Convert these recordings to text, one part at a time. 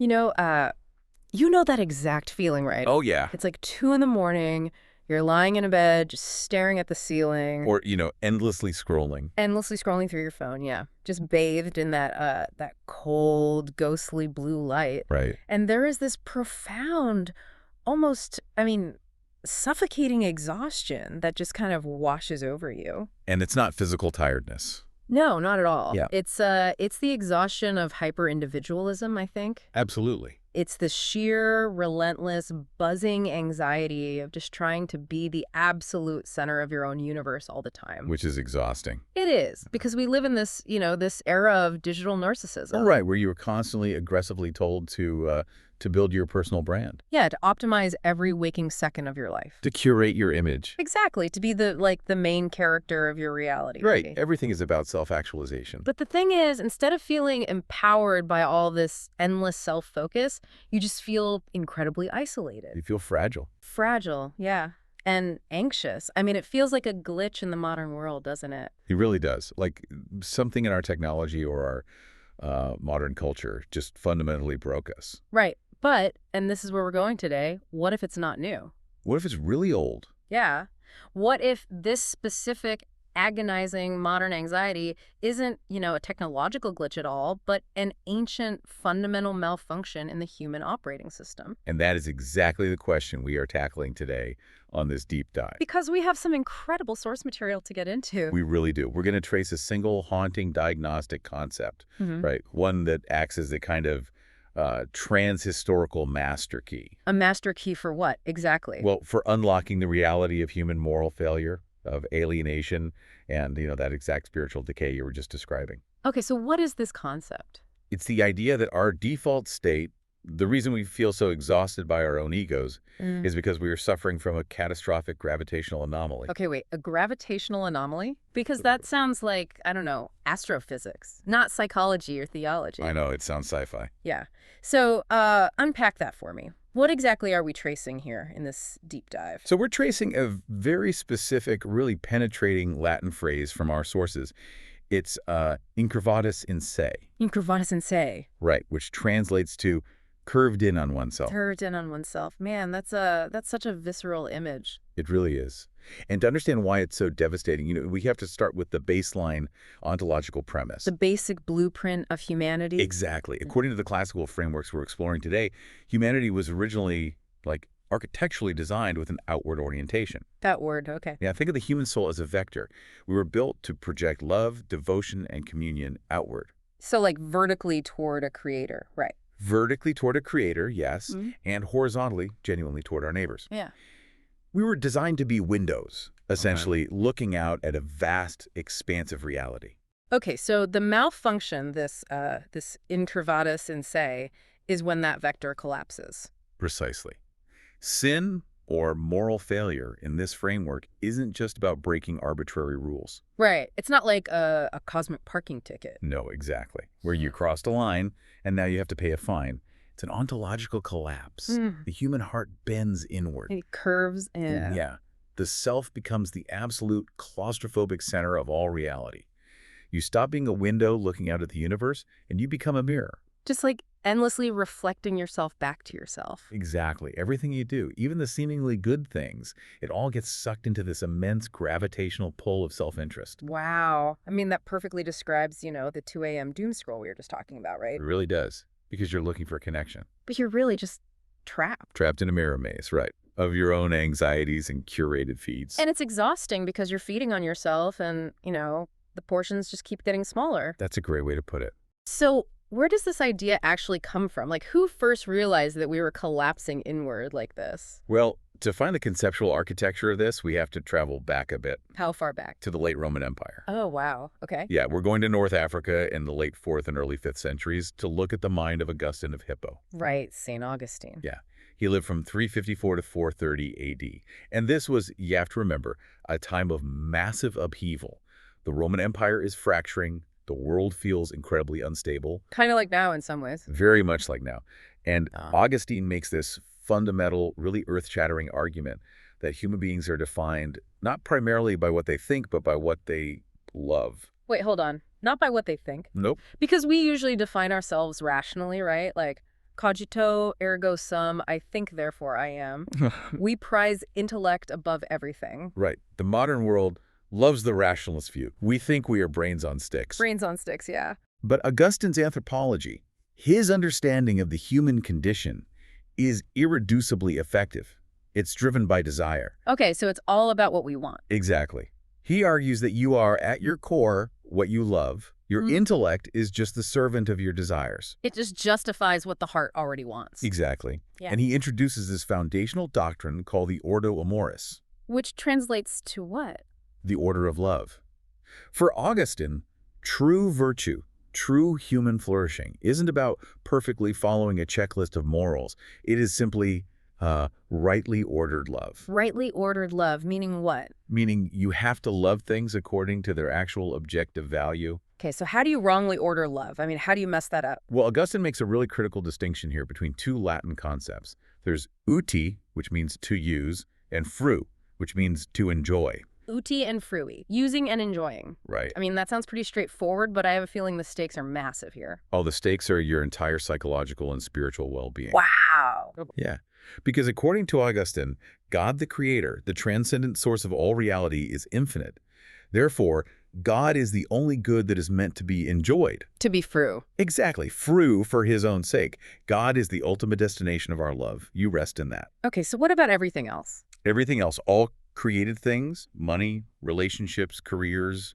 You know, you know that exact feeling, right? Oh, yeah. It's like 2 in the morning, you're lying in a bed, just staring at the ceiling. Or, endlessly scrolling. Endlessly scrolling through your phone, yeah. Just bathed in that cold, ghostly blue light. Right. And there is this profound, almost, suffocating exhaustion that just kind of washes over you. And it's not physical tiredness. No, not at all. Yeah. It's the exhaustion of hyper-individualism, I think. Absolutely. It's the sheer, relentless, buzzing anxiety of just trying to be the absolute center of your own universe all the time. Which is exhausting. It is, because we live in this, this era of digital narcissism. Oh, right, where you were constantly aggressively told to build your personal brand. Yeah, to optimize every waking second of your life. To curate your image. Exactly, to be the main character of your reality. Right, Maybe. everything is about self-actualization. But the thing is, instead of feeling empowered by all this endless self-focus, you just feel incredibly isolated. You feel fragile. Fragile, yeah. And anxious. It feels like a glitch in the modern world, doesn't it? It really does. Like something in our technology or our modern culture just fundamentally broke us. Right. But, and this is where we're going today, what if it's not new? What if it's really old? Yeah. What if this specific agonizing modern anxiety isn't, a technological glitch at all, but an ancient fundamental malfunction in the human operating system? And that is exactly the question we are tackling today on this deep dive. Because we have some incredible source material to get into. We really do. We're going to trace a single haunting diagnostic concept, right? One that acts as a kind of trans-historical master key. A master key for what, exactly? Well, for unlocking the reality of human moral failure, of alienation, and, that exact spiritual decay you were just describing. Okay, so what is this concept? It's the idea that our default state, the reason we feel so exhausted by our own egos, is because we are suffering from a catastrophic gravitational anomaly. Okay, wait, a gravitational anomaly? Because that sounds like, I don't know, astrophysics, not psychology or theology. I know, it sounds sci-fi. Yeah. So unpack that for me. What exactly are we tracing here in this deep dive? So we're tracing a very specific, really penetrating Latin phrase from our sources. It's incurvatus in se. Incurvatus in se. Right, which translates to curved in on oneself. Curved in on oneself. Man, that's such a visceral image. It really is. And to understand why it's so devastating, we have to start with the baseline ontological premise. The basic blueprint of humanity? Exactly. According to the classical frameworks we're exploring today, humanity was originally, architecturally designed with an outward orientation. Outward, okay. Yeah, think of the human soul as a vector. We were built to project love, devotion, and communion outward. So vertically toward a creator, right? Vertically toward a creator, yes, and horizontally, genuinely toward our neighbors. Yeah. We were designed to be windows, essentially looking out at a vast, expansive reality. Okay, so the malfunction, this incurvatus in se, is when that vector collapses. Precisely. Sin, or moral failure, in this framework isn't just about breaking arbitrary rules. Right. It's not like a cosmic parking ticket. No, exactly. Where you crossed a line, and now you have to pay a fine. It's an ontological collapse. The human heart bends inward. It curves in. Yeah. The self becomes the absolute claustrophobic center of all reality. You stop being a window looking out at the universe, and you become a mirror. Just endlessly reflecting yourself back to yourself. Exactly. Everything you do, even the seemingly good things, it all gets sucked into this immense gravitational pull of self-interest. Wow. That perfectly describes, the 2 a.m. doom scroll we were just talking about, right? It really does, because you're looking for a connection. But you're really just trapped. Trapped in a mirror maze, right, of your own anxieties and curated feeds. And it's exhausting because you're feeding on yourself and, the portions just keep getting smaller. That's a great way to put it. So where does this idea actually come from? Who first realized that we were collapsing inward like this? Well, to find the conceptual architecture of this, we have to travel back a bit. How far back? To the late Roman Empire. Oh, wow. Okay. Yeah, we're going to North Africa in the late 4th and early 5th centuries to look at the mind of Augustine of Hippo. Right, St. Augustine. Yeah. He lived from 354 to 430 A.D. And this was, you have to remember, a time of massive upheaval. The Roman Empire is fracturing. The world feels incredibly unstable. Kind of like now in some ways. Very much like now. And Augustine makes this fundamental, really earth-shattering argument that human beings are defined not primarily by what they think, but by what they love. Wait, hold on. Not by what they think? Nope. Because we usually define ourselves rationally, right? Cogito ergo sum, I think therefore I am. We prize intellect above everything. Right. The modern world loves the rationalist view. We think we are brains on sticks. Brains on sticks, yeah. But Augustine's anthropology, his understanding of the human condition, is irreducibly effective. It's driven by desire. Okay, so it's all about what we want. Exactly. He argues that you are, at your core, what you love. Your intellect is just the servant of your desires. It just justifies what the heart already wants. Exactly. Yeah. And he introduces this foundational doctrine called the Ordo Amoris, Which translates to what? the order of love. For Augustine, true virtue, true human flourishing, isn't about perfectly following a checklist of morals. It is simply rightly ordered love. Rightly ordered love, meaning what? Meaning you have to love things according to their actual objective value. Okay, so how do you wrongly order love? I mean, how do you mess that up? Well, Augustine makes a really critical distinction here between two Latin concepts. There's uti, which means to use, and fru, which means to enjoy. Uti and frui, using and enjoying. Right. I mean, that sounds pretty straightforward, but I have a feeling the stakes are massive here. Oh, the stakes are your entire psychological and spiritual well-being. Wow. Yeah. Because according to Augustine, God the Creator, the transcendent source of all reality, is infinite. Therefore, God is the only good that is meant to be enjoyed. To be fru. Exactly. Fru for his own sake. God is the ultimate destination of our love. You rest in that. Okay, so what about everything else? Everything else, all created things, money, relationships, careers,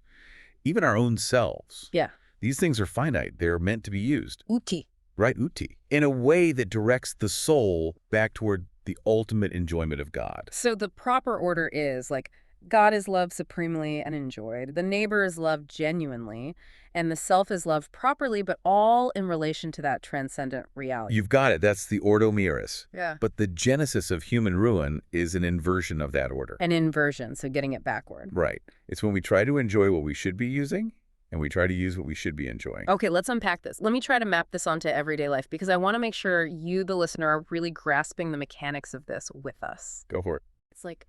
even our own selves. Yeah. These things are finite. They're meant to be used. Uti. Right, uti. In a way that directs the soul back toward the ultimate enjoyment of God. So the proper order is, like, God is loved supremely and enjoyed, the neighbor is loved genuinely, and the self is loved properly, but all in relation to that transcendent reality. You've got it. That's the Ordo Miris. Yeah. But the genesis of human ruin is an inversion of that order. An inversion, so getting it backward. Right. It's when we try to enjoy what we should be using, and we try to use what we should be enjoying. Okay, let's unpack this. Let me try to map this onto everyday life, because I want to make sure you, the listener, are really grasping the mechanics of this with us. Go for it. It's like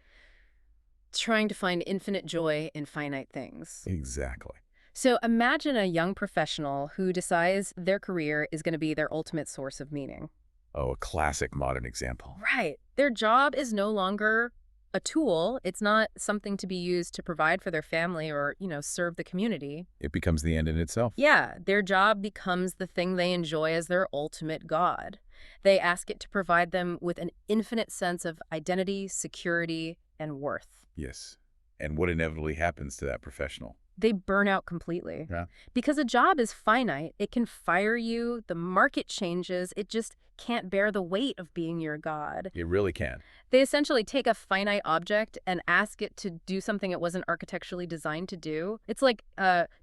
trying to find infinite joy in finite things. Exactly. So imagine a young professional who decides their career is going to be their ultimate source of meaning. Oh, a classic modern example. Right. Their job is no longer a tool. It's not something to be used to provide for their family or, serve the community. It becomes the end in itself. Yeah, their job becomes the thing they enjoy as their ultimate God. They ask it to provide them with an infinite sense of identity, security, and worth. Yes. And what inevitably happens to that professional? They burn out completely. Yeah. Because a job is finite. It can fire you. The market changes. It just can't bear the weight of being your God. It really can. They essentially take a finite object and ask it to do something it wasn't architecturally designed to do. It's like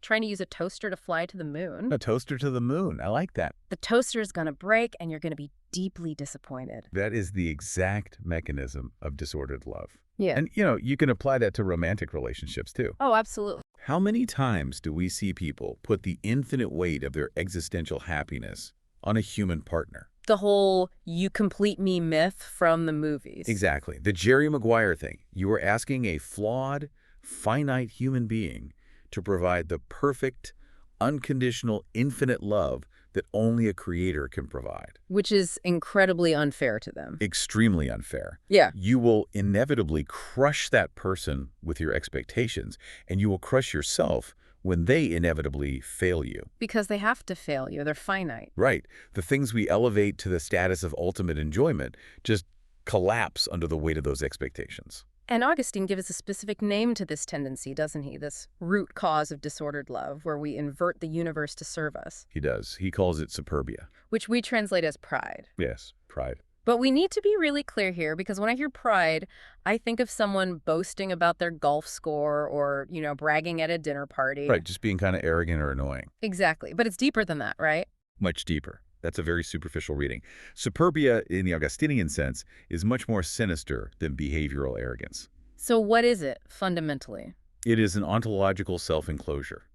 trying to use a toaster to fly to the moon. A toaster to the moon. I like that. The toaster is going to break and you're going to be deeply disappointed. That is the exact mechanism of disordered love. Yeah. And, you can apply that to romantic relationships, too. Oh, absolutely. How many times do we see people put the infinite weight of their existential happiness on a human partner? The whole "you complete me" myth from the movies. Exactly. The Jerry Maguire thing. You are asking a flawed, finite human being to provide the perfect, unconditional, infinite love that only a creator can provide. Which is incredibly unfair to them. Extremely unfair. Yeah. You will inevitably crush that person with your expectations, and you will crush yourself when they inevitably fail you. Because they have to fail you. They're finite. Right. The things we elevate to the status of ultimate enjoyment just collapse under the weight of those expectations. And Augustine gives a specific name to this tendency, doesn't he? This root cause of disordered love, where we invert the universe to serve us. He does. He calls it superbia. Which we translate as pride. Yes, pride. But we need to be really clear here, because when I hear pride, I think of someone boasting about their golf score or, bragging at a dinner party. Right, just being kind of arrogant or annoying. Exactly. But it's deeper than that, right? Much deeper. That's a very superficial reading. Superbia, in the Augustinian sense, is much more sinister than behavioral arrogance. So what is it, fundamentally? It is an ontological self-enclosure.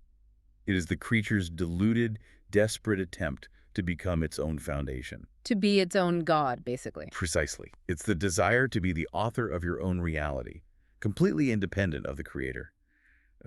It is the creature's deluded, desperate attempt to become its own foundation. To be its own God, basically. Precisely. It's the desire to be the author of your own reality, completely independent of the creator.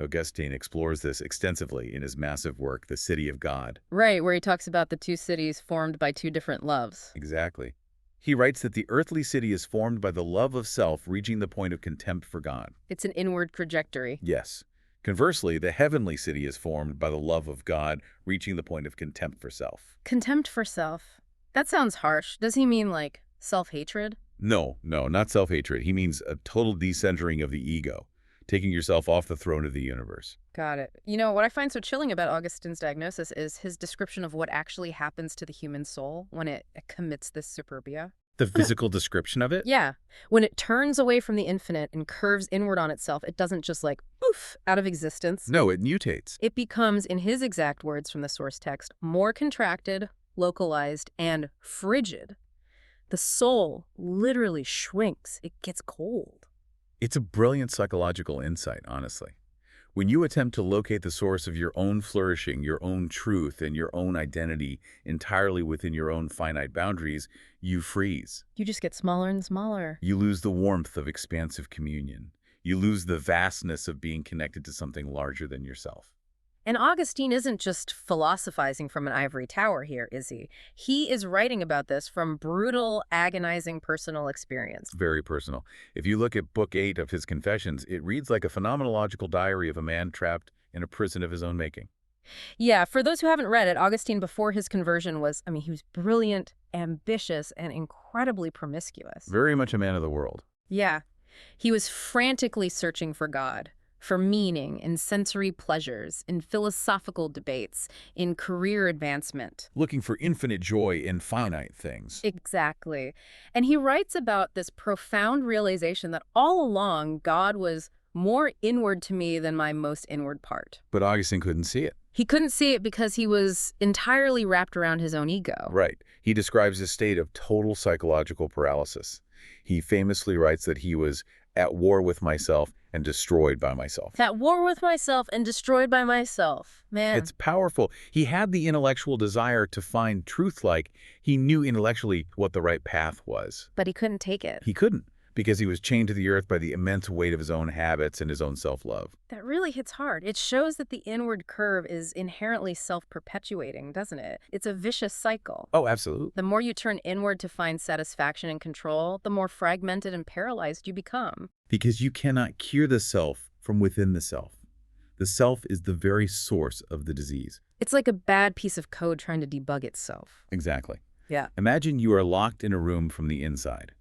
Augustine explores this extensively in his massive work, The City of God. Right, where he talks about the two cities formed by two different loves. Exactly. He writes that the earthly city is formed by the love of self reaching the point of contempt for God. It's an inward trajectory. Yes. Conversely, the heavenly city is formed by the love of God reaching the point of contempt for self. Contempt for self. That sounds harsh. Does he mean, like, self-hatred? No, not self-hatred. He means a total decentering of the ego, taking yourself off the throne of the universe. Got it. You know, what I find so chilling about Augustine's diagnosis is his description of what actually happens to the human soul when it commits this superbia. The physical description of it? Yeah. When it turns away from the infinite and curves inward on itself, it doesn't just like, poof, out of existence. No, it mutates. It becomes, in his exact words from the source text, more contracted, localized, and frigid. The soul literally shrinks. It gets cold. It's a brilliant psychological insight, honestly. When you attempt to locate the source of your own flourishing, your own truth, and your own identity entirely within your own finite boundaries, you freeze. You just get smaller and smaller. You lose the warmth of expansive communion. You lose the vastness of being connected to something larger than yourself. And Augustine isn't just philosophizing from an ivory tower here, is he? He is writing about this from brutal, agonizing personal experience. Very personal. If you look at Book 8 of his Confessions, it reads like a phenomenological diary of a man trapped in a prison of his own making. Yeah, for those who haven't read it, Augustine before his conversion was, he was brilliant, ambitious, and incredibly promiscuous. Very much a man of the world. Yeah. He was frantically searching for God, for meaning in sensory pleasures, in philosophical debates, in career advancement. Looking for infinite joy in finite things. Exactly. And he writes about this profound realization that all along God was more inward to me than my most inward part. But Augustine couldn't see it. He couldn't see it because he was entirely wrapped around his own ego. Right. He describes a state of total psychological paralysis. He famously writes that he was at war with myself and destroyed by myself. At war with myself and destroyed by myself. Man. It's powerful. He had the intellectual desire to find truth, like he knew intellectually what the right path was. But he couldn't take it. He couldn't, because he was chained to the earth by the immense weight of his own habits and his own self-love. That really hits hard. It shows that the inward curve is inherently self-perpetuating, doesn't it? It's a vicious cycle. Oh, absolutely. The more you turn inward to find satisfaction and control, the more fragmented and paralyzed you become. Because you cannot cure the self from within the self. The self is the very source of the disease. It's like a bad piece of code trying to debug itself. Exactly. Yeah. Imagine you are locked in a room from the inside.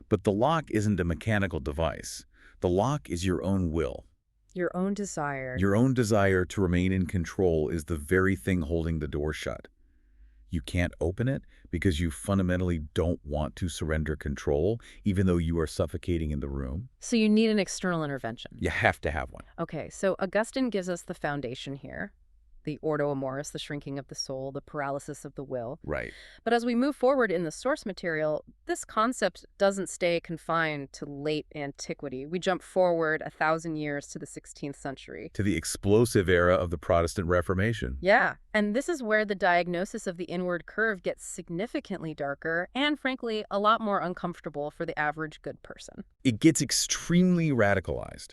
But the lock isn't a mechanical device. The lock is your own will. Your own desire. Your own desire to remain in control is the very thing holding the door shut. You can't open it because you fundamentally don't want to surrender control, even though you are suffocating in the room. So you need an external intervention. You have to have one. Okay, so Augustine gives us the foundation here. The Ordo Amoris, the shrinking of the soul, the paralysis of the will. Right. But as we move forward in the source material, this concept doesn't stay confined to late antiquity. We jump forward 1,000 years to the 16th century. To the explosive era of the Protestant Reformation. Yeah, and this is where the diagnosis of the inward curve gets significantly darker and, frankly, a lot more uncomfortable for the average good person. It gets extremely radicalized.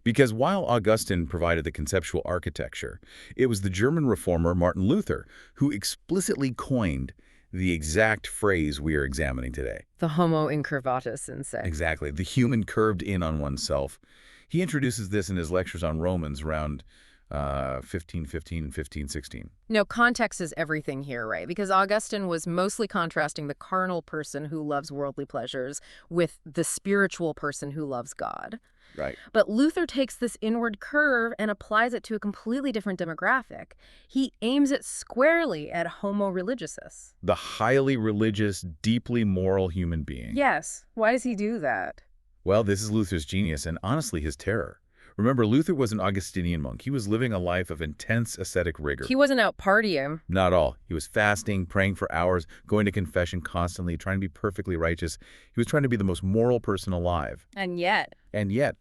Because while Augustine provided the conceptual architecture, it was the German reformer Martin Luther who explicitly coined the exact phrase we are examining today. The homo incurvatus in se. Exactly, the human curved in on oneself. He introduces this in his lectures on Romans around 1515 and 1516. No, context is everything here, right? Because Augustine was mostly contrasting the carnal person who loves worldly pleasures with the spiritual person who loves God. Right. But Luther takes this inward curve and applies it to a completely different demographic. He aims it squarely at homo religiosus. The highly religious, deeply moral human being. Yes. Why does he do that? Well, this is Luther's genius and honestly his terror. Remember, Luther was an Augustinian monk. He was living a life of intense ascetic rigor. He wasn't out partying. Not all. He was fasting, praying for hours, going to confession constantly, trying to be perfectly righteous. He was trying to be the most moral person alive. And yet,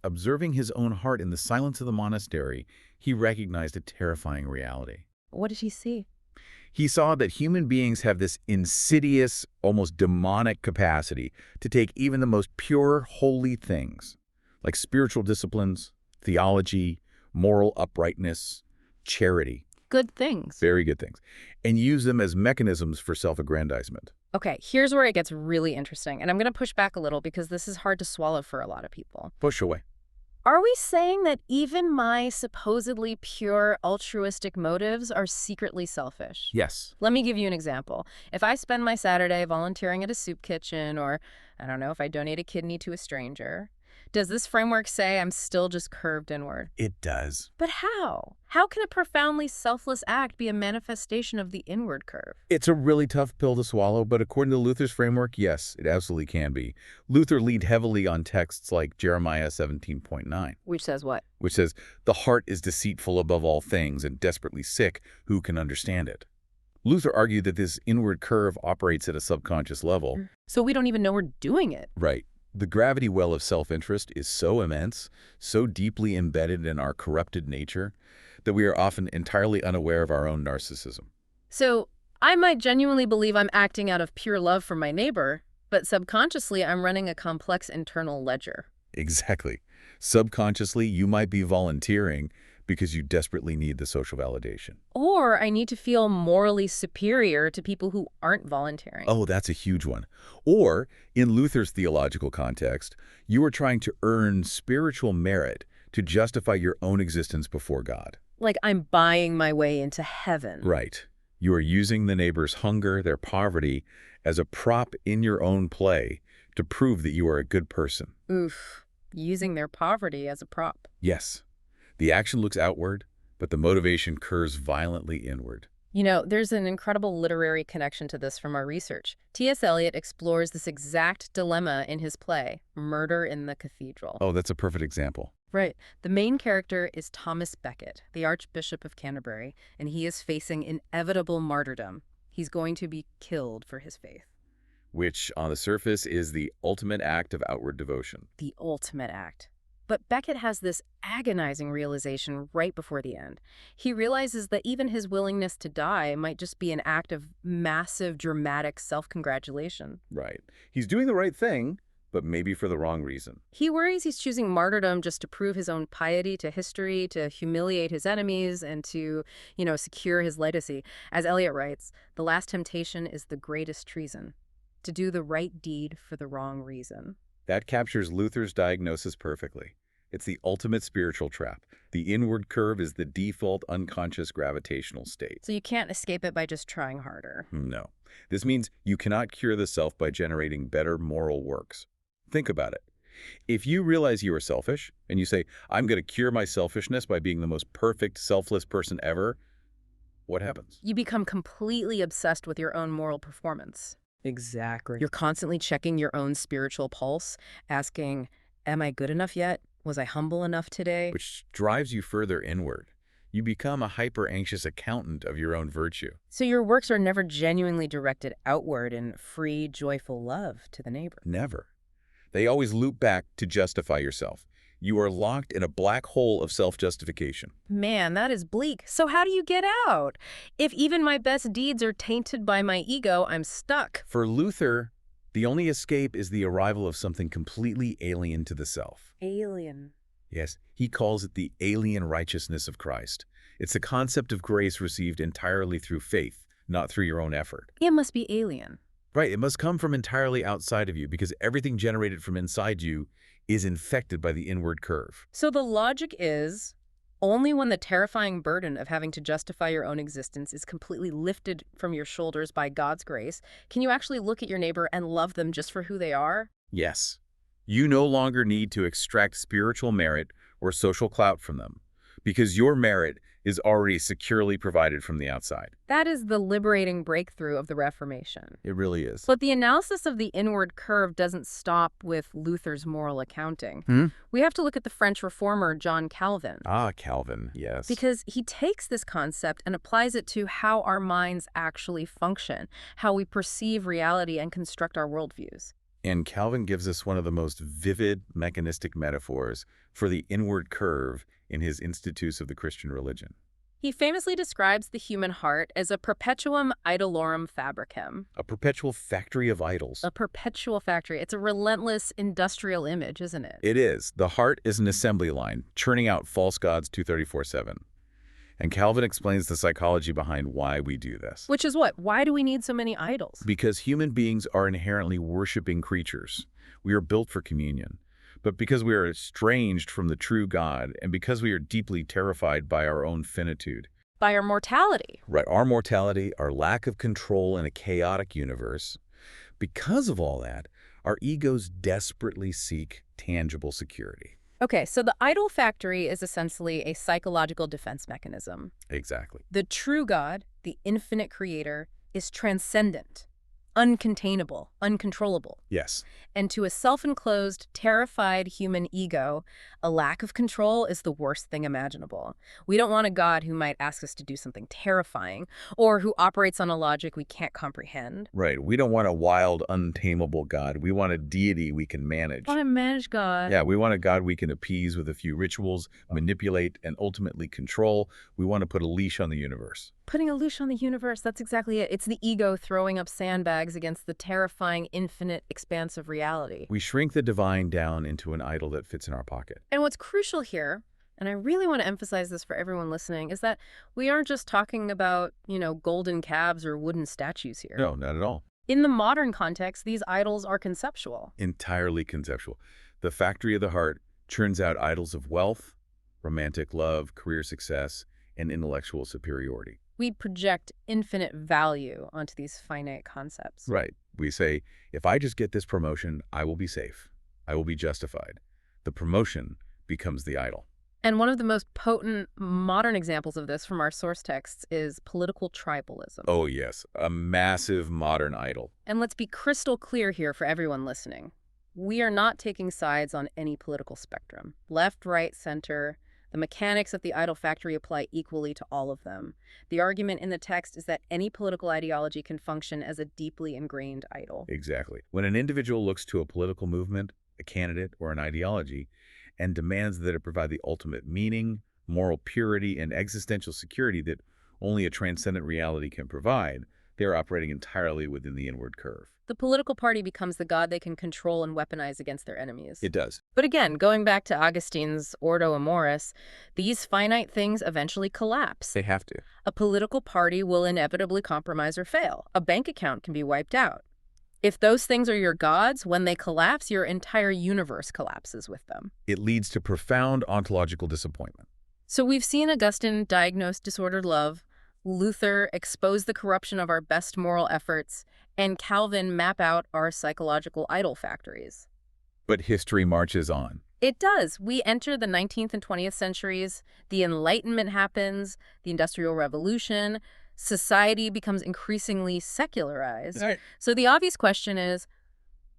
observing his own heart in the silence of the monastery, he recognized a terrifying reality. what did he see? He saw that human beings have this insidious, almost demonic capacity to take even the most pure, holy things, like spiritual disciplines, theology, moral uprightness, charity, Good things. very good things, and use them as mechanisms for self-aggrandizement. Okay, here's where it gets really interesting, and I'm going to push back a little because this is hard to swallow for a lot of people. Push away. Are we saying that even my supposedly pure altruistic motives are secretly selfish? Yes. Let me give you an example. If I spend my Saturday volunteering at a soup kitchen, or, I don't know, if I donate a kidney to a stranger, does this framework say I'm still just curved inward? It does. But how? How can a profoundly selfless act be a manifestation of the inward curve? It's a really tough pill to swallow, but according to Luther's framework, yes, it absolutely can be. Luther leaned heavily on texts like Jeremiah 17.9, Which says what? which says, "The heart is deceitful above all things and desperately sick. Who can understand it?" Luther argued that this inward curve operates at a subconscious level. So we don't even know we're doing it. Right. The gravity well of self-interest is so immense, so deeply embedded in our corrupted nature, that we are often entirely unaware of our own narcissism. So I might genuinely believe I'm acting out of pure love for my neighbor, but subconsciously I'm running a complex internal ledger. Exactly. Subconsciously, you might be volunteering because you desperately need the social validation. Or I need to feel morally superior to people who aren't volunteering. Oh, that's a huge one. Or, in Luther's theological context, you are trying to earn spiritual merit to justify your own existence before God. Like I'm buying my way into heaven. Right. You are using the neighbor's hunger, their poverty, as a prop in your own play to prove that you are a good person. Oof. Using their poverty as a prop. Yes. The action looks outward, but the motivation curves violently inward. You know, there's an incredible literary connection to this from our research. T.S. Eliot explores this exact dilemma in his play, Murder in the Cathedral. Oh, that's a perfect example. Right. The main character is Thomas Becket, the Archbishop of Canterbury, and he is facing inevitable martyrdom. He's going to be killed for his faith. Which, on the surface, is the ultimate act of outward devotion. The ultimate act. But Becket has this agonizing realization right before the end. He realizes that even his willingness to die might just be an act of massive, dramatic self-congratulation. Right. He's doing the right thing, but maybe for the wrong reason. He worries he's choosing martyrdom just to prove his own piety to history, to humiliate his enemies, and to, secure his legacy. As Eliot writes, the last temptation is the greatest treason, to do the right deed for the wrong reason. That captures Luther's diagnosis perfectly. It's the ultimate spiritual trap. The inward curve is the default unconscious gravitational state. So you can't escape it by just trying harder. No. This means you cannot cure the self by generating better moral works. Think about it. If you realize you are selfish, and you say, "I'm going to cure my selfishness by being the most perfect, selfless person ever," what happens? You become completely obsessed with your own moral performance. Exactly. You're constantly checking your own spiritual pulse, asking, am I good enough yet? Was I humble enough today? Which drives you further inward. You become a hyper-anxious accountant of your own virtue. So your works are never genuinely directed outward in free, joyful love to the neighbor. Never. They always loop back to justify yourself. You are locked in a black hole of self-justification. Man, that is bleak. So how do you get out? If even my best deeds are tainted by my ego, I'm stuck. For Luther, the only escape is the arrival of something completely alien to the self. Alien. Yes, he calls it the alien righteousness of Christ. It's the concept of grace received entirely through faith, not through your own effort. It must be alien. Right, it must come from entirely outside of you because everything generated from inside you is infected by the inward curve. So the logic is, only when the terrifying burden of having to justify your own existence is completely lifted from your shoulders by God's grace, can you actually look at your neighbor and love them just for who they are? Yes. You no longer need to extract spiritual merit or social clout from them because your merit is already securely provided from the outside. That is the liberating breakthrough of the Reformation. It really is. But the analysis of the inward curve doesn't stop with Luther's moral accounting. We have to look at the French reformer John Calvin. Ah, Calvin, yes. Because he takes this concept and applies it to how our minds actually function, how we perceive reality and construct our worldviews. And Calvin gives us one of the most vivid mechanistic metaphors for the inward curve in his Institutes of the Christian Religion. He famously describes the human heart as a perpetuum idolorum fabricem. A perpetual factory of idols. A perpetual factory. It's a relentless industrial image, isn't it? It is. The heart is an assembly line, churning out false gods 234/7. And Calvin explains the psychology behind why we do this. Which is what? Why do we need so many idols? Because human beings are inherently worshiping creatures. We are built for communion. But because we are estranged from the true God, and because we are deeply terrified by our own finitude. By our mortality. Right, our mortality, our lack of control in a chaotic universe. Because of all that, our egos desperately seek tangible security. Okay, so the idol factory is essentially a psychological defense mechanism. Exactly. The true God, the infinite creator, is transcendent, uncontainable, uncontrollable. Yes. And to a self-enclosed, terrified human ego, a lack of control is the worst thing imaginable. We don't want a God who might ask us to do something terrifying, or who operates on a logic we can't comprehend. Right. We don't want a wild, untamable God. We want a deity we can manage. I want to manage God. Yeah, we want a God we can appease with a few rituals, manipulate, and ultimately control. We want to put a leash on the universe. Putting a leash on the universe, that's exactly it. It's the ego throwing up sandbags against the terrifying, infinite expanse of reality. We shrink the divine down into an idol that fits in our pocket. And what's crucial here, and I really want to emphasize this for everyone listening, is that we aren't just talking about, golden calves or wooden statues here. No, not at all. In the modern context, these idols are conceptual. Entirely conceptual. The factory of the heart churns out idols of wealth, romantic love, career success, and intellectual superiority. We project infinite value onto these finite concepts. Right. We say, if I just get this promotion, I will be safe. I will be justified. The promotion becomes the idol. And one of the most potent modern examples of this from our source texts is political tribalism. Oh, yes. A massive modern idol. And let's be crystal clear here for everyone listening. We are not taking sides on any political spectrum. Left, right, center. The mechanics of the idol factory apply equally to all of them. The argument in the text is that any political ideology can function as a deeply ingrained idol. Exactly. When an individual looks to a political movement, a candidate, or an ideology, and demands that it provide the ultimate meaning, moral purity, and existential security that only a transcendent reality can provide, they are operating entirely within the inward curve. The political party becomes the god they can control and weaponize against their enemies. It does. But again, going back to Augustine's Ordo Amoris, these finite things eventually collapse. They have to. A political party will inevitably compromise or fail. A bank account can be wiped out. If those things are your gods, when they collapse, your entire universe collapses with them. It leads to profound ontological disappointment. So we've seen Augustine diagnose disordered love, Luther expose the corruption of our best moral efforts, and Calvin map out our psychological idol factories. But history marches on. It does. We enter the 19th and 20th centuries, the Enlightenment happens, the Industrial Revolution, society becomes increasingly secularized. Right. So the obvious question is,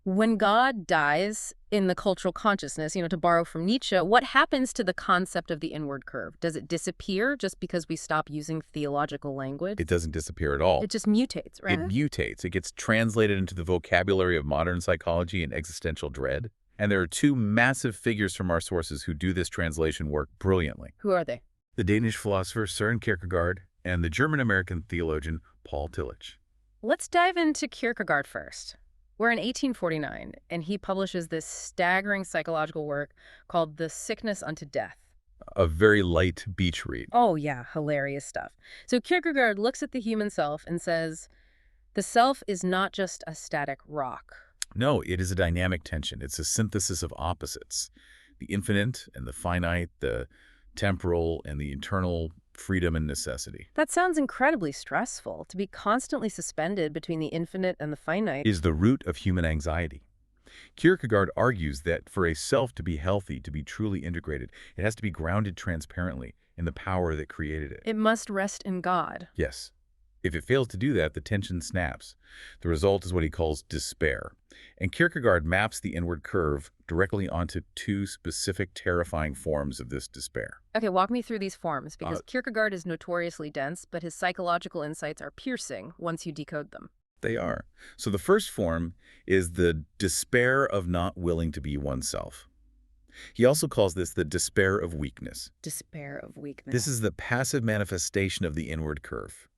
when God dies in the cultural consciousness, to borrow from Nietzsche, what happens to the concept of the inward curve? Does it disappear just because we stop using theological language? It doesn't disappear at all. It just mutates, right? It mutates. It gets translated into the vocabulary of modern psychology and existential dread. And there are two massive figures from our sources who do this translation work brilliantly. Who are they? The Danish philosopher Søren Kierkegaard and the German-American theologian Paul Tillich. Let's dive into Kierkegaard first. We're in 1849, and he publishes this staggering psychological work called The Sickness Unto Death. A very light beach read. Oh, yeah, hilarious stuff. So Kierkegaard looks at the human self and says, the self is not just a static rock. No, it is a dynamic tension. It's a synthesis of opposites. The infinite and the finite, the temporal and the eternal, freedom and necessity. That sounds incredibly stressful, to be constantly suspended between the infinite and the finite. Is the root of human anxiety. Kierkegaard argues that for a self to be healthy, to be truly integrated, it has to be grounded transparently in the power that created it. It must rest in God. Yes. If it fails to do that, the tension snaps. The result is what he calls despair. And Kierkegaard maps the inward curve directly onto two specific terrifying forms of this despair. Okay, walk me through these forms, because Kierkegaard is notoriously dense, but his psychological insights are piercing once you decode them. They are. So the first form is the despair of not willing to be oneself. He also calls this the despair of weakness. Despair of This weakness. is the passive manifestation of the inward curve.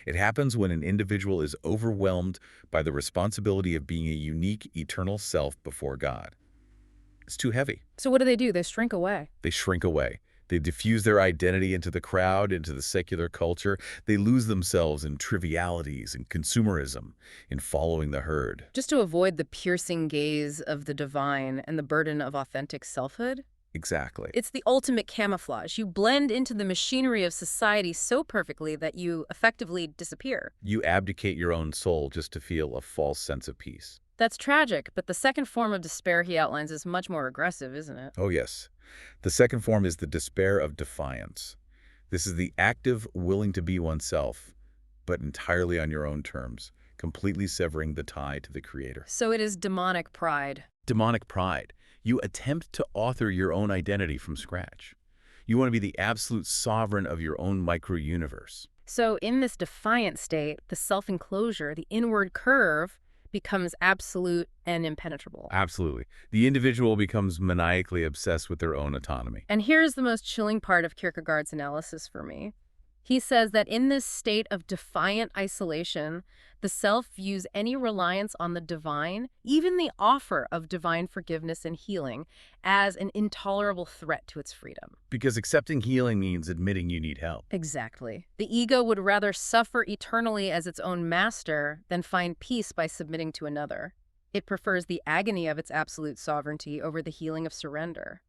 It happens when an individual is overwhelmed by the responsibility of being a unique, eternal self before God. It's too heavy. So what do? They shrink away. They shrink away. They diffuse their identity into the crowd, into the secular culture. They lose themselves in trivialities and consumerism, in following the herd. Just to avoid the piercing gaze of the divine and the burden of authentic selfhood? Exactly. It's the ultimate camouflage. You blend into the machinery of society so perfectly that you effectively disappear. You abdicate your own soul just to feel a false sense of peace. That's tragic, but the second form of despair he outlines is much more aggressive, isn't it? Oh, yes. The second form is the despair of defiance. This is the active willing to be oneself, but entirely on your own terms, completely severing the tie to the Creator. So it is demonic pride. Demonic pride. You attempt to author your own identity from scratch. You want to be the absolute sovereign of your own micro-universe. So in this defiant state, the self-enclosure, the inward curve, becomes absolute and impenetrable. Absolutely. The individual becomes maniacally obsessed with their own autonomy. And here's the most chilling part of Kierkegaard's analysis for me. He says that in this state of defiant isolation, the self views any reliance on the divine, even the offer of divine forgiveness and healing, as an intolerable threat to its freedom. Because accepting healing means admitting you need help. Exactly. The ego would rather suffer eternally as its own master than find peace by submitting to another. It prefers the agony of its absolute sovereignty over the healing of surrender.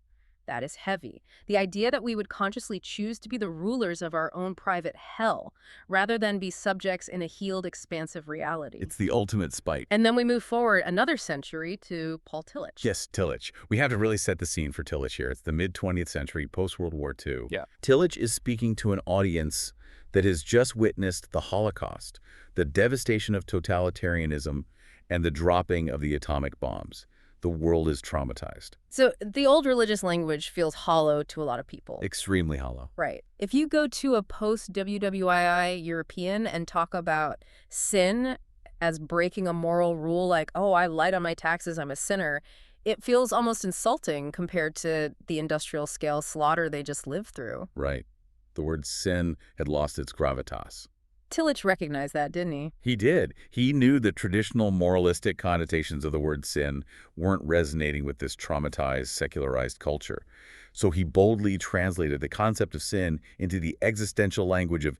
That is heavy. The idea that we would consciously choose to be the rulers of our own private hell, rather than be subjects in a healed, expansive reality. It's the ultimate spite. And then we move forward another century to Paul Tillich. Yes, Tillich. We have to really set the scene for Tillich here. It's the mid-20th century, post-World War II. Yeah. Tillich is speaking to an audience that has just witnessed the Holocaust, the devastation of totalitarianism, and the dropping of the atomic bombs. The world is traumatized. So the old religious language feels hollow to a lot of people. Extremely hollow. Right. If you go to a post-WWII European and talk about sin as breaking a moral rule, like, oh, I lied on my taxes, I'm a sinner, it feels almost insulting compared to the industrial scale slaughter they just lived through. Right. The word sin had lost its gravitas. Tillich recognized that, didn't he? He did. He knew the traditional moralistic connotations of the word sin weren't resonating with this traumatized, secularized culture. So he boldly translated the concept of sin into the existential language of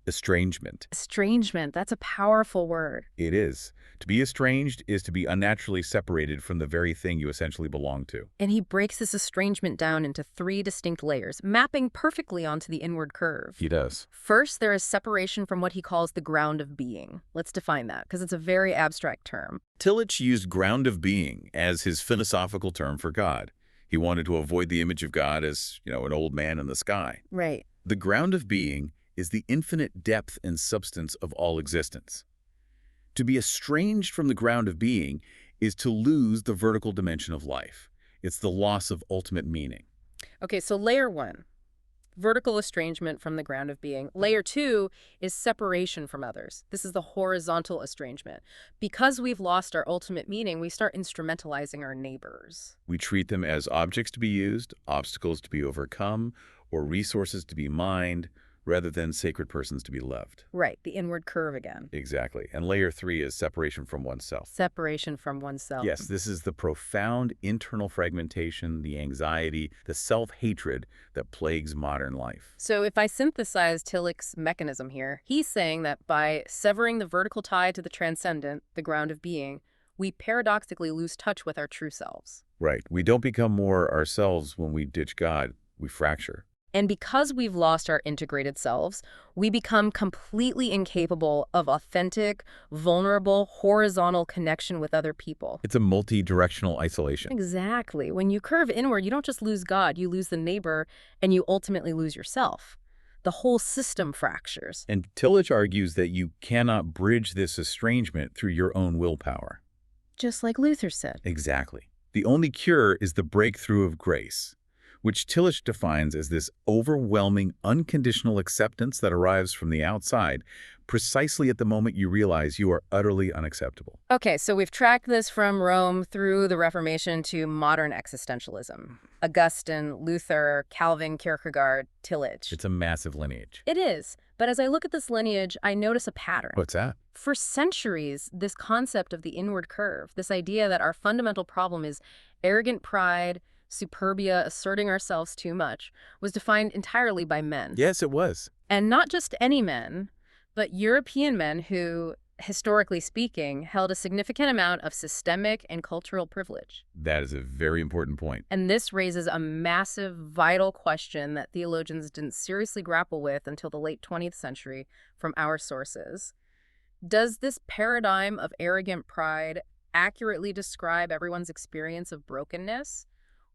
estrangement. Estrangement, that's a powerful word. It is. To be estranged is to be unnaturally separated from the very thing you essentially belong to. And he breaks this estrangement down into 3 distinct layers, mapping perfectly onto the inward curve. He does. First, there is separation from what he calls the ground of being. Let's define that, because it's a very abstract term. Tillich used ground of being as his philosophical term for God. He wanted to avoid the image of God as, an old man in the sky. Right. The ground of being is the infinite depth and substance of all existence. To be estranged from the ground of being is to lose the vertical dimension of life. It's the loss of ultimate meaning. Okay, so layer 1, vertical estrangement from the ground of being. Layer 2 is separation from others. This is the horizontal estrangement. Because we've lost our ultimate meaning, we start instrumentalizing our neighbors. We treat them as objects to be used, obstacles to be overcome, or resources to be mined, rather than sacred persons to be loved. Right, the inward curve again. Exactly. And layer 3 is separation from oneself. Separation from oneself. Yes, this is the profound internal fragmentation, the anxiety, the self-hatred that plagues modern life. So if I synthesize Tillich's mechanism here, he's saying that by severing the vertical tie to the transcendent, the ground of being, we paradoxically lose touch with our true selves. Right. We don't become more ourselves when we ditch God. We fracture. And because we've lost our integrated selves, we become completely incapable of authentic, vulnerable, horizontal connection with other people. It's a multi-directional isolation. Exactly. When you curve inward, you don't just lose God, you lose the neighbor, and you ultimately lose yourself. The whole system fractures. And Tillich argues that you cannot bridge this estrangement through your own willpower. Just like Luther said. Exactly. The only cure is the breakthrough of grace. which Tillich defines as this overwhelming, unconditional acceptance that arrives from the outside, precisely at the moment you realize you are utterly unacceptable. Okay, so we've tracked this from Rome through the Reformation to modern existentialism. Augustine, Luther, Calvin, Kierkegaard, Tillich. It's a massive lineage. It is, but as I look at this lineage, I notice a pattern. What's that? For centuries, this concept of the inward curve, this idea that our fundamental problem is arrogant pride, superbia, asserting ourselves too much, was defined entirely by men. Yes, it was. And not just any men, but European men who, historically speaking, held a significant amount of systemic and cultural privilege. That is a very important point. And this raises a massive, vital question that theologians didn't seriously grapple with until the late 20th century from our sources. Does this paradigm of arrogant pride accurately describe everyone's experience of brokenness?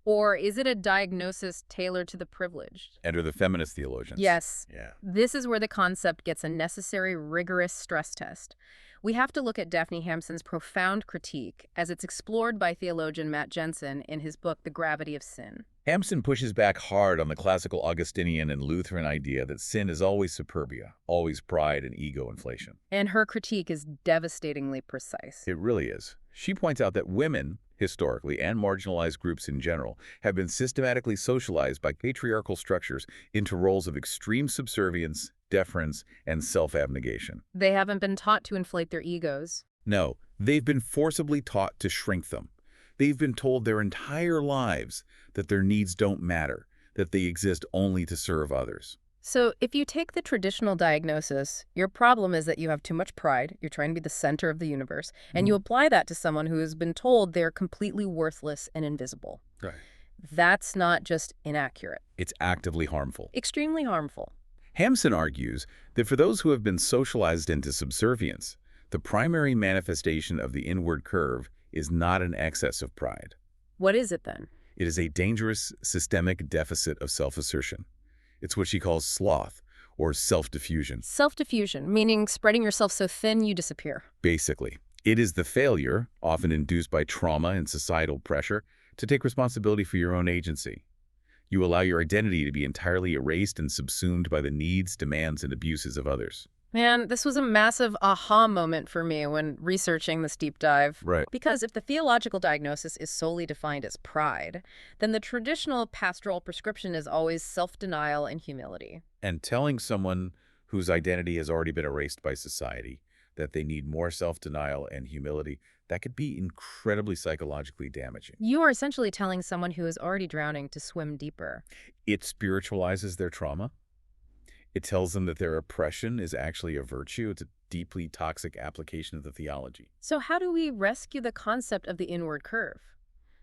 Or is it a diagnosis tailored to the privileged? Enter the feminist theologians. Yes. Yeah. This is where the concept gets a necessary, rigorous stress test. We have to look at Daphne Hampson's profound critique as it's explored by theologian Matt Jensen in his book, The Gravity of Sin. Hampson pushes back hard on the classical Augustinian and Lutheran idea that sin is always superbia, always pride and ego inflation. And her critique is devastatingly precise. It really is. She points out that women, historically, and marginalized groups in general, have been systematically socialized by patriarchal structures into roles of extreme subservience, deference, and self-abnegation. They haven't been taught to inflate their egos. No, they've been forcibly taught to shrink them. They've been told their entire lives that their needs don't matter, that they exist only to serve others. So if you take the traditional diagnosis, your problem is that you have too much pride, you're trying to be the center of the universe, and you apply that to someone who has been told they're completely worthless and invisible. Right. That's not just inaccurate. It's actively harmful. Extremely harmful. Hampson argues that for those who have been socialized into subservience, the primary manifestation of the inward curve is not an excess of pride. What is it then? It is a dangerous systemic deficit of self-assertion. It's what she calls sloth, or self-diffusion. Self-diffusion, meaning spreading yourself so thin you disappear. Basically, it is the failure, often induced by trauma and societal pressure, to take responsibility for your own agency. You allow your identity to be entirely erased and subsumed by the needs, demands, and abuses of others. Man, this was a massive aha moment for me when researching this deep dive. Right. Because if the theological diagnosis is solely defined as pride, then the traditional pastoral prescription is always self-denial and humility. And telling someone whose identity has already been erased by society that they need more self-denial and humility, that could be incredibly psychologically damaging. You are essentially telling someone who is already drowning to swim deeper. It spiritualizes their trauma. It tells them that their oppression is actually a virtue. It's a deeply toxic application of the theology. So how do we rescue the concept of the inward curve?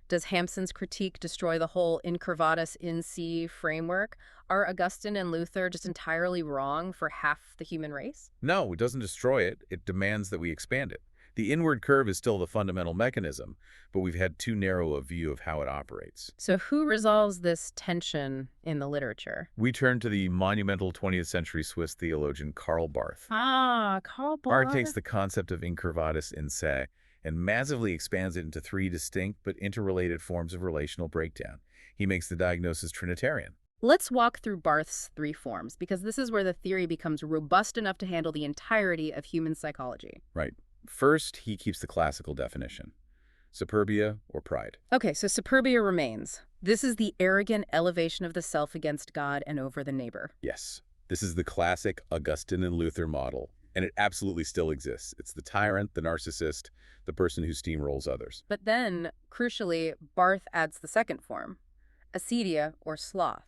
Does Hampson's critique destroy the whole incurvatus in si framework? Are Augustine and Luther just entirely wrong for half the human race? No, it doesn't destroy it. It demands that we expand it. The inward curve is still the fundamental mechanism, but we've had too narrow a view of how it operates. So who resolves this tension in the literature? We turn to the monumental 20th century Swiss theologian Karl Barth. Karl Barth. Barth takes the concept of incurvatus in se and massively expands it into three distinct but interrelated forms of relational breakdown. He makes the diagnosis Trinitarian. Let's walk through Barth's three forms, because this is where the theory becomes robust enough to handle the entirety of human psychology. Right. First, he keeps the classical definition, superbia or pride. Okay, so superbia remains. This is the arrogant elevation of the self against God and over the neighbor. Yes, this is the classic Augustine and Luther model, and it absolutely still exists. It's the tyrant, the narcissist, the person who steamrolls others. But then, crucially, Barth adds the second form, acedia or sloth.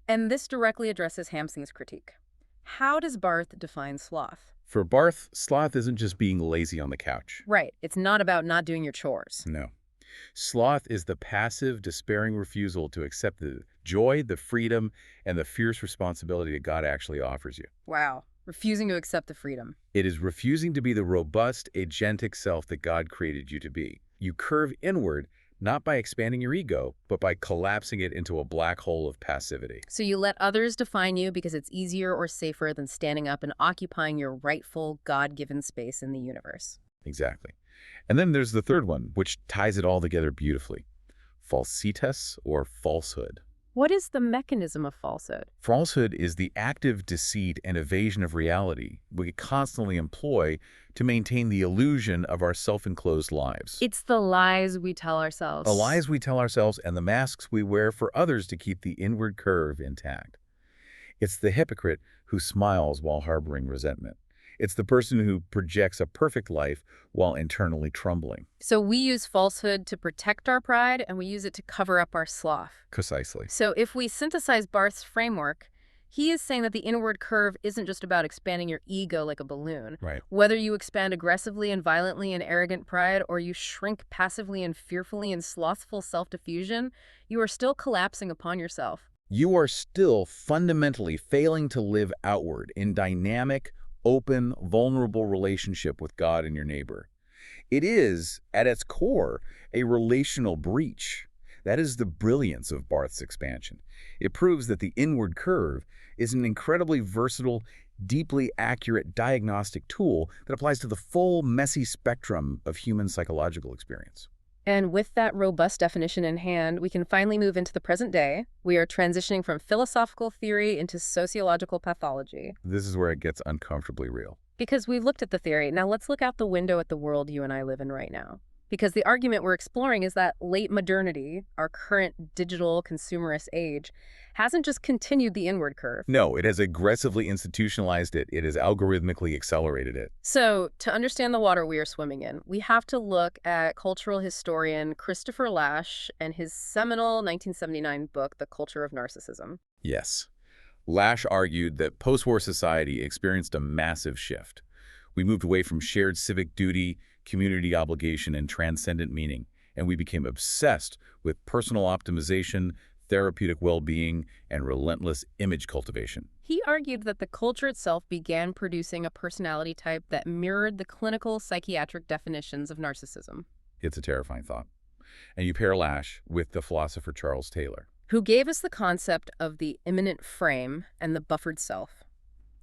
And this directly addresses Hampson's critique. How does Barth define sloth? For Barth, sloth isn't just being lazy on the couch. Right. It's not about not doing your chores. No. Sloth is the passive, despairing refusal to accept the joy, the freedom, and the fierce responsibility that God actually offers you. Wow. Refusing to accept the freedom. It is refusing to be the robust, agentic self that God created you to be. You curve inward, not by expanding your ego, but by collapsing it into a black hole of passivity. So you let others define you because it's easier or safer than standing up and occupying your rightful, God-given space in the universe. Exactly. And then there's the third one, which ties it all together beautifully. Falsitas, or falsehood. What is the mechanism of falsehood? Falsehood is the active deceit and evasion of reality we constantly employ to maintain the illusion of our self-enclosed lives. It's the lies we tell The ourselves. lies we tell ourselves and the masks we wear for others to keep the inward curve intact. It's the hypocrite who smiles while harboring resentment. It's the person who projects a perfect life while internally trembling. So we use falsehood to protect our pride, and we use it to cover up our sloth. Precisely. So if we synthesize Barth's framework, he is saying that the inward curve isn't just about expanding your ego like a balloon. Right. Whether you expand aggressively and violently in arrogant pride, or you shrink passively and fearfully in slothful self-diffusion, you are still collapsing upon yourself. You are still fundamentally failing to live outward in dynamic, open, vulnerable relationship with God and your neighbor. It is, at its core, a relational breach. That is the brilliance of Barth's expansion. It proves that the inward curve is an incredibly versatile, deeply accurate diagnostic tool that applies to the full, messy spectrum of human psychological experience. And with that robust definition in hand, we can finally move into the present day. We are transitioning from philosophical theory into sociological pathology. This is where it gets uncomfortably real. Because we've looked at the theory, now let's look out the window at the world you and I live in right now. Because the argument we're exploring is that late modernity, our current digital consumerist age, hasn't just continued the inward curve. No, it has aggressively institutionalized it. It has algorithmically accelerated it. So, to understand the water we are swimming in, we have to look at cultural historian Christopher Lasch and his seminal 1979 book, The Culture of Narcissism. Yes. Lasch argued that post-war society experienced a massive shift. We moved away from shared civic duty, community obligation, and transcendent meaning, and we became obsessed with personal optimization, therapeutic well-being, and relentless image cultivation. He argued that the culture itself began producing a personality type that mirrored the clinical psychiatric definitions of narcissism. It's a terrifying thought. And you pair Lasch with the philosopher Charles Taylor, who gave us the concept of the immanent frame and the buffered self.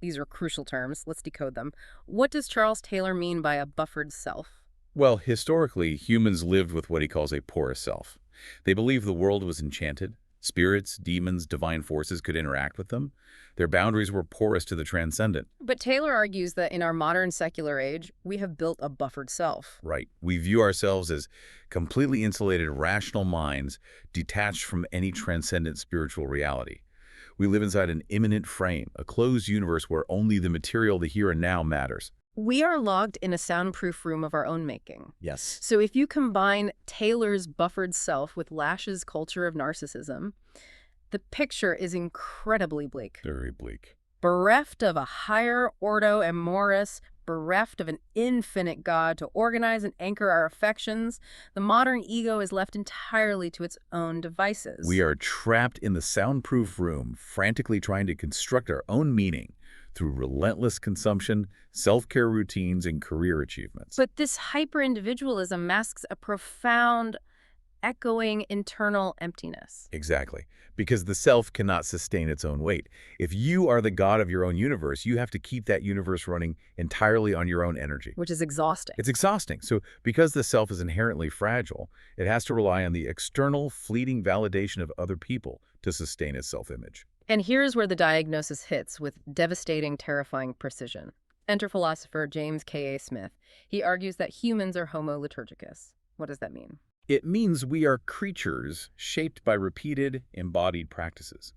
These are crucial terms. Let's decode them. What does Charles Taylor mean by a buffered self? Well, historically, humans lived with what he calls a porous self. They believed the world was enchanted. Spirits, demons, divine forces could interact with them. Their boundaries were porous to the transcendent. But Taylor argues that in our modern secular age, we have built a buffered self. Right. We view ourselves as completely insulated, rational minds detached from any transcendent spiritual reality. We live inside an immanent frame, a closed universe where only the material, the here and now, matters. We are logged in a soundproof room of our own making. Yes. So if you combine Taylor's buffered self with Lasch's culture of narcissism, the picture is incredibly bleak. Very bleak. Bereft of a higher Ordo and Amoris, bereft of an infinite God to organize and anchor our affections, the modern ego is left entirely to its own devices. We are trapped in the soundproof room, frantically trying to construct our own meaning through relentless consumption, self-care routines, and career achievements. But this hyper-individualism masks a profound, echoing internal emptiness. Exactly. Because the self cannot sustain its own weight. If you are the god of your own universe, you have to keep that universe running entirely on your own energy. Which is exhausting. It's exhausting. So because the self is inherently fragile, it has to rely on the external, fleeting validation of other people to sustain its self-image. And here's where the diagnosis hits with devastating, terrifying precision. Enter philosopher James K.A. Smith. He argues that humans are homo liturgicus. What does that mean? It means we are creatures shaped by repeated, embodied practices.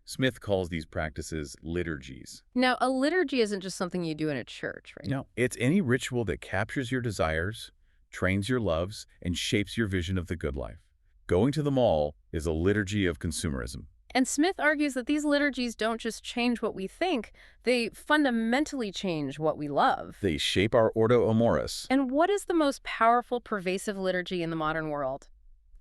Smith calls these practices liturgies. Now, a liturgy isn't just something you do in a church, right? No, it's any ritual that captures your desires, trains your loves, and shapes your vision of the good life. Going to the mall is a liturgy of consumerism. And Smith argues that these liturgies don't just change what we think, they fundamentally change what we love. They shape our Ordo Amoris. And what is the most powerful, pervasive liturgy in the modern world?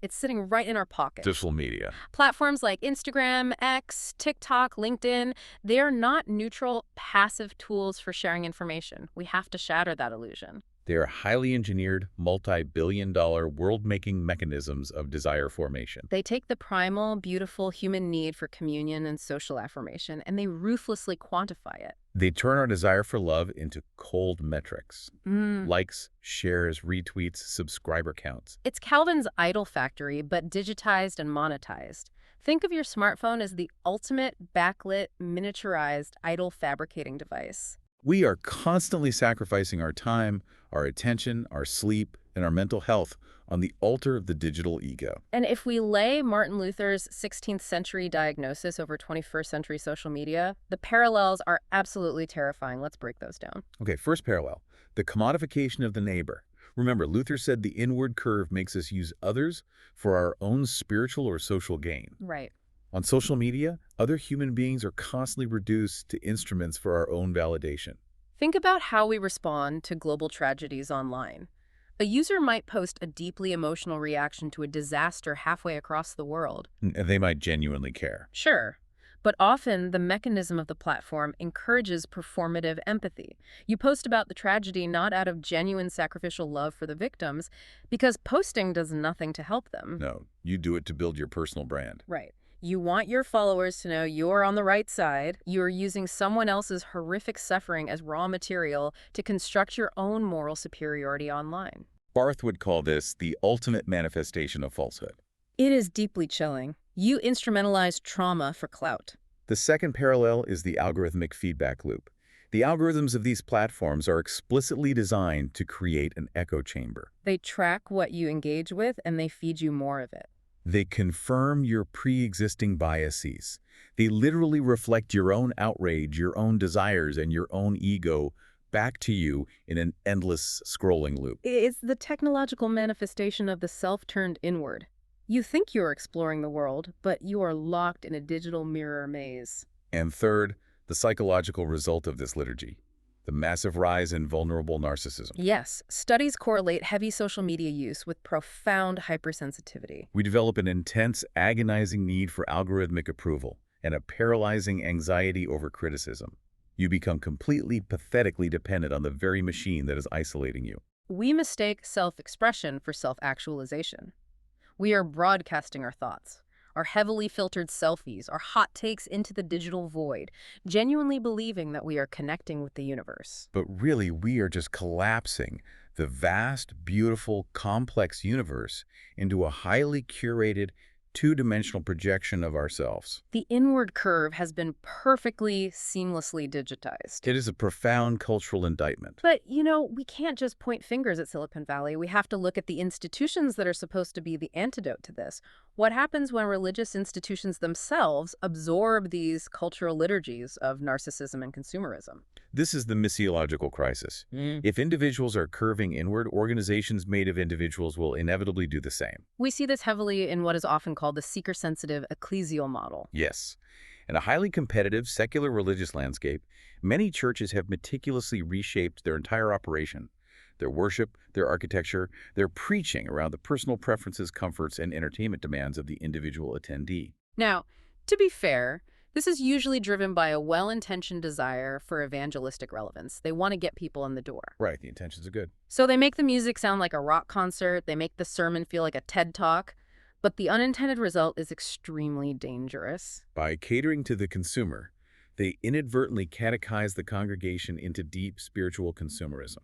It's sitting right in our pocket. Social media. Platforms like Instagram, X, TikTok, LinkedIn, they are not neutral, passive tools for sharing information. We have to shatter that illusion. They are highly engineered, multi-billion-dollar world-making mechanisms of desire formation. They take the primal, beautiful human need for communion and social affirmation, and they ruthlessly quantify it. They turn our desire for love into cold metrics. Likes, shares, retweets, subscriber counts. It's Calvin's idol factory, but digitized and monetized. Think of your smartphone as the ultimate backlit, miniaturized, idol fabricating device. We are constantly sacrificing our time, our attention, our sleep, and our mental health on the altar of the digital ego. And if we lay Martin Luther's 16th century diagnosis over 21st century social media, the parallels are absolutely terrifying. Let's break those down. Okay, first parallel, the commodification of the neighbor. Remember, Luther said the inward curve makes us use others for our own spiritual or social gain. Right. On social media, other human beings are constantly reduced to instruments for our own validation. Think about how we respond to global tragedies online. A user might post a deeply emotional reaction to a disaster halfway across the world. And they might genuinely care. Sure, but often the mechanism of the platform encourages performative empathy. You post about the tragedy not out of genuine sacrificial love for the victims, because posting does nothing to help them. No, you do it to build your personal brand. Right. You want your followers to know you're on the right side. You're using someone else's horrific suffering as raw material to construct your own moral superiority online. Barth would call this the ultimate manifestation of falsehood. It is deeply chilling. You instrumentalize trauma for clout. The second parallel is the algorithmic feedback loop. The algorithms of these platforms are explicitly designed to create an echo chamber. They track what you engage with and they feed you more of it. They confirm your pre-existing biases. They literally reflect your own outrage, your own desires, and your own ego back to you in an endless scrolling loop. It's the technological manifestation of the self turned inward. You think you're exploring the world, but you are locked in a digital mirror maze. And third, the psychological result of this liturgy, the massive rise in vulnerable narcissism. Yes, studies correlate heavy social media use with profound hypersensitivity. We develop an intense, agonizing need for algorithmic approval and a paralyzing anxiety over criticism. You become completely, pathetically dependent on the very machine that is isolating you. We mistake self-expression for self-actualization. We are broadcasting our thoughts, our heavily filtered selfies, our hot takes into the digital void, genuinely believing that we are connecting with the universe. But really, we are just collapsing the vast, beautiful, complex universe into a highly curated, two-dimensional projection of ourselves. The inward curve has been perfectly, seamlessly digitized. It is a profound cultural indictment. But, we can't just point fingers at Silicon Valley. We have to look at the institutions that are supposed to be the antidote to this. What happens when religious institutions themselves absorb these cultural liturgies of narcissism and consumerism? This is the missiological crisis. If individuals are curving inward, organizations made of individuals will inevitably do the same. We see this heavily in what is often called the seeker-sensitive ecclesial model. Yes. In a highly competitive, secular religious landscape, many churches have meticulously reshaped their entire operation. Their worship, their architecture, their preaching around the personal preferences, comforts, and entertainment demands of the individual attendee. Now, to be fair, this is usually driven by a well-intentioned desire for evangelistic relevance. They want to get people in the door. Right, the intentions are good. So they make the music sound like a rock concert, they make the sermon feel like a TED Talk, but the unintended result is extremely dangerous. By catering to the consumer, they inadvertently catechize the congregation into deep spiritual consumerism.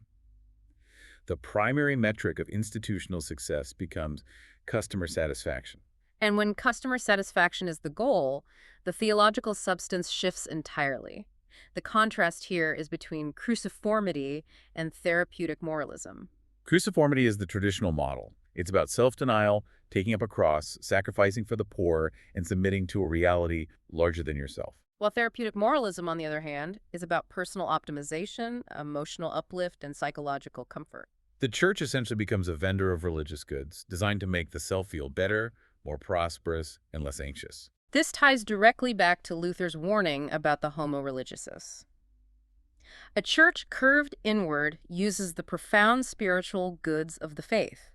The primary metric of institutional success becomes customer satisfaction. And when customer satisfaction is the goal, the theological substance shifts entirely. The contrast here is between cruciformity and therapeutic moralism. Cruciformity is the traditional model. It's about self-denial, taking up a cross, sacrificing for the poor, and submitting to a reality larger than yourself. While therapeutic moralism, on the other hand, is about personal optimization, emotional uplift, and psychological comfort. The church essentially becomes a vendor of religious goods, designed to make the self feel better, more prosperous, and less anxious. This ties directly back to Luther's warning about the homo religiosus. A church curved inward uses the profound spiritual goods of the faith,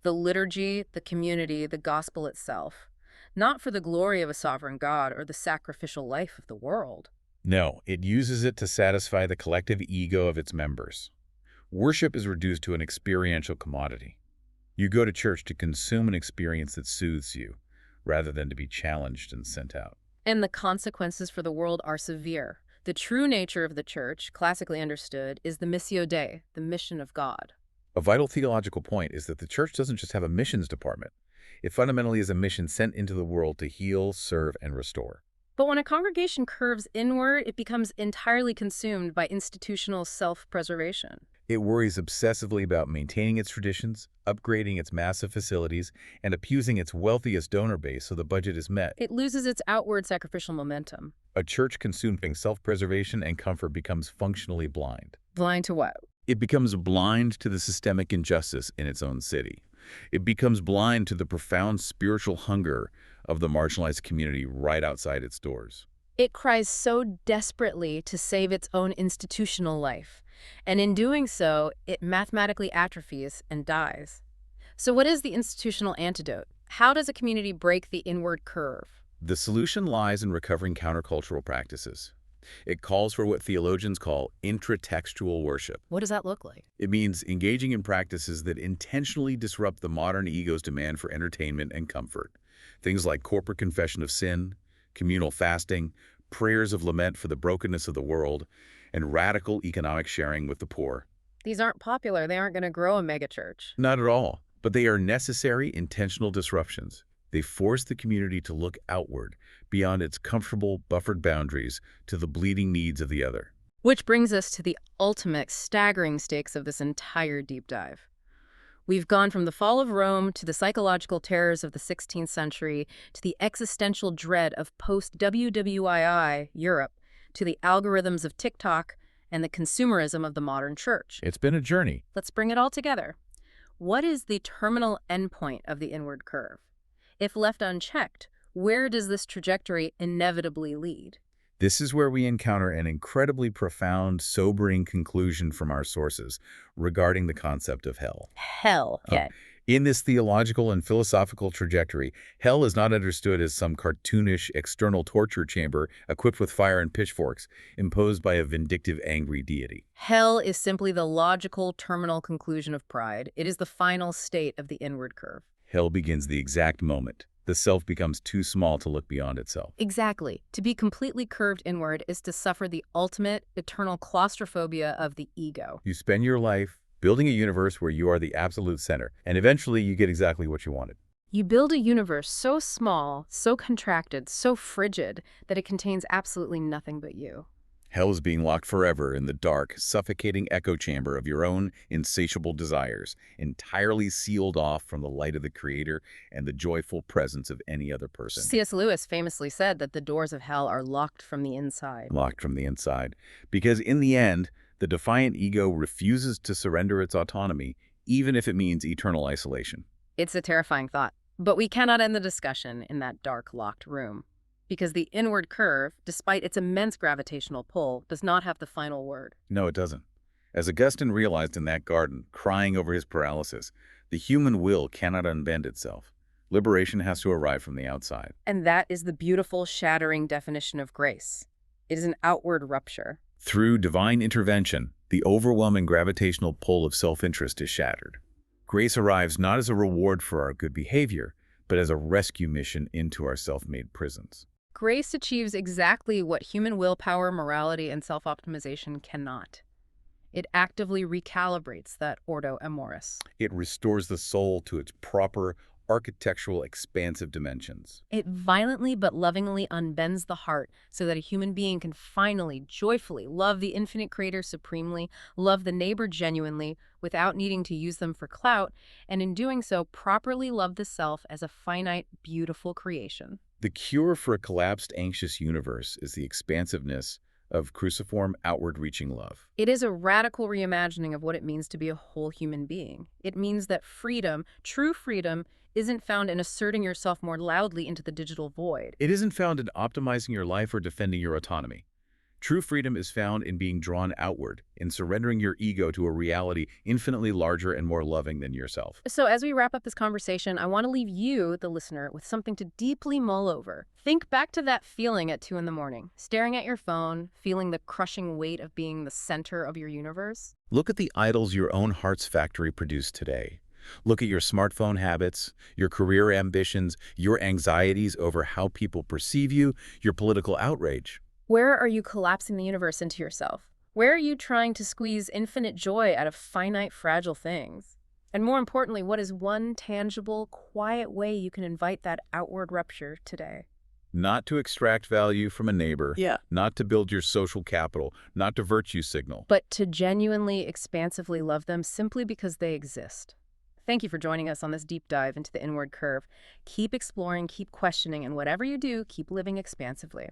the liturgy, the community, the gospel itself, not for the glory of a sovereign God or the sacrificial life of the world. No, it uses it to satisfy the collective ego of its members. Worship is reduced to an experiential commodity. You go to church to consume an experience that soothes you, rather than to be challenged and sent out. And the consequences for the world are severe. The true nature of the church, classically understood, is the missio Dei, the mission of God. A vital theological point is that the church doesn't just have a missions department. It fundamentally is a mission sent into the world to heal, serve, and restore. But when a congregation curves inward, it becomes entirely consumed by institutional self-preservation. It worries obsessively about maintaining its traditions, upgrading its massive facilities, and appeasing its wealthiest donor base so the budget is met. It loses its outward sacrificial momentum. A church consumed in self-preservation and comfort becomes functionally blind. Blind to what? It becomes blind to the systemic injustice in its own city. It becomes blind to the profound spiritual hunger of the marginalized community right outside its doors. It cries so desperately to save its own institutional life, and in doing so, it mathematically atrophies and dies. So what is the institutional antidote? How does a community break the inward curve? The solution lies in recovering countercultural practices. It calls for what theologians call intratextual worship. What does that look like? It means engaging in practices that intentionally disrupt the modern ego's demand for entertainment and comfort. Things like corporate confession of sin, communal fasting, prayers of lament for the brokenness of the world, and radical economic sharing with the poor. These aren't popular. They aren't going to grow a megachurch. Not at all, but they are necessary, intentional disruptions. They force the community to look outward, beyond its comfortable, buffered boundaries, to the bleeding needs of the other. Which brings us to the ultimate staggering stakes of this entire deep dive. We've gone from the fall of Rome to the psychological terrors of the 16th century to the existential dread of post-WWII Europe to the algorithms of TikTok and the consumerism of the modern church. It's been a journey. Let's bring it all together. What is the terminal endpoint of the inward curve? If left unchecked, where does this trajectory inevitably lead? This is where we encounter an incredibly profound, sobering conclusion from our sources regarding the concept of hell. Hell. Okay. In this theological and philosophical trajectory, hell is not understood as some cartoonish external torture chamber equipped with fire and pitchforks, imposed by a vindictive, angry deity. Hell is simply the logical terminal conclusion of pride. It is the final state of the inward curve. Hell begins the exact moment the self becomes too small to look beyond itself. Exactly. To be completely curved inward is to suffer the ultimate, eternal claustrophobia of the ego. You spend your life building a universe where you are the absolute center, and eventually you get exactly what you wanted. You build a universe so small, so contracted, so frigid, that it contains absolutely nothing but you. Hell is being locked forever in the dark, suffocating echo chamber of your own insatiable desires, entirely sealed off from the light of the Creator and the joyful presence of any other person. C.S. Lewis famously said that the doors of hell are locked from the inside. Locked from the inside. Because in the end, the defiant ego refuses to surrender its autonomy, even if it means eternal isolation. It's a terrifying thought. But we cannot end the discussion in that dark, locked room. Because the inward curve, despite its immense gravitational pull, does not have the final word. No, it doesn't. As Augustine realized in that garden, crying over his paralysis, the human will cannot unbend itself. Liberation has to arrive from the outside. And that is the beautiful, shattering definition of grace. It is an outward rupture. Through divine intervention, the overwhelming gravitational pull of self-interest is shattered. Grace arrives not as a reward for our good behavior, but as a rescue mission into our self-made prisons. Grace achieves exactly what human willpower, morality, and self-optimization cannot. It actively recalibrates that Ordo Amoris. It restores the soul to its proper, architectural, expansive dimensions. It violently but lovingly unbends the heart so that a human being can finally, joyfully love the infinite Creator supremely, love the neighbor genuinely, without needing to use them for clout, and in doing so, properly love the self as a finite, beautiful creation. The cure for a collapsed, anxious universe is the expansiveness of cruciform, outward-reaching love. It is a radical reimagining of what it means to be a whole human being. It means that freedom, true freedom, isn't found in asserting yourself more loudly into the digital void. It isn't found in optimizing your life or defending your autonomy. True freedom is found in being drawn outward, in surrendering your ego to a reality infinitely larger and more loving than yourself. So as we wrap up this conversation, I want to leave you, the listener, with something to deeply mull over. Think back to that feeling at 2 in the morning, staring at your phone, feeling the crushing weight of being the center of your universe. Look at the idols your own heart's factory produced today. Look at your smartphone habits, your career ambitions, your anxieties over how people perceive you, your political outrage. Where are you collapsing the universe into yourself? Where are you trying to squeeze infinite joy out of finite, fragile things? And more importantly, what is one tangible, quiet way you can invite that outward rupture today? Not to extract value from a neighbor, Yeah. not to build your social capital, not to virtue signal. But to genuinely, expansively love them simply because they exist. Thank you for joining us on this deep dive into the inward curve. Keep exploring, keep questioning, and whatever you do, keep living expansively.